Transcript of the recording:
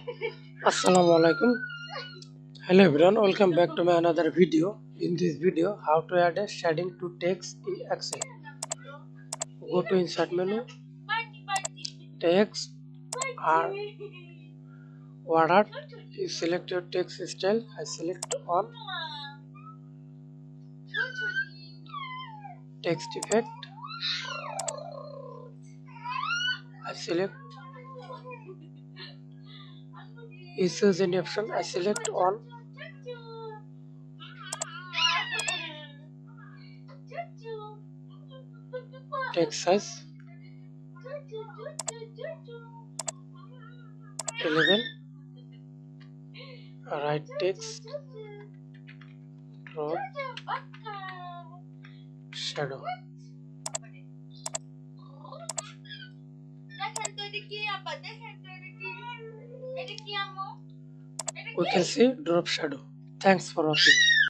Assalamu alaikum. Hello everyone, welcome back to my another video. In this video, how to add a shading to text in Excel. Go to insert menu, text or word art. You select your text style. I select on text effect. I select issues any option. I select on text size 11. Write text, drop shadow. We can see drop shadow. Thanks for watching.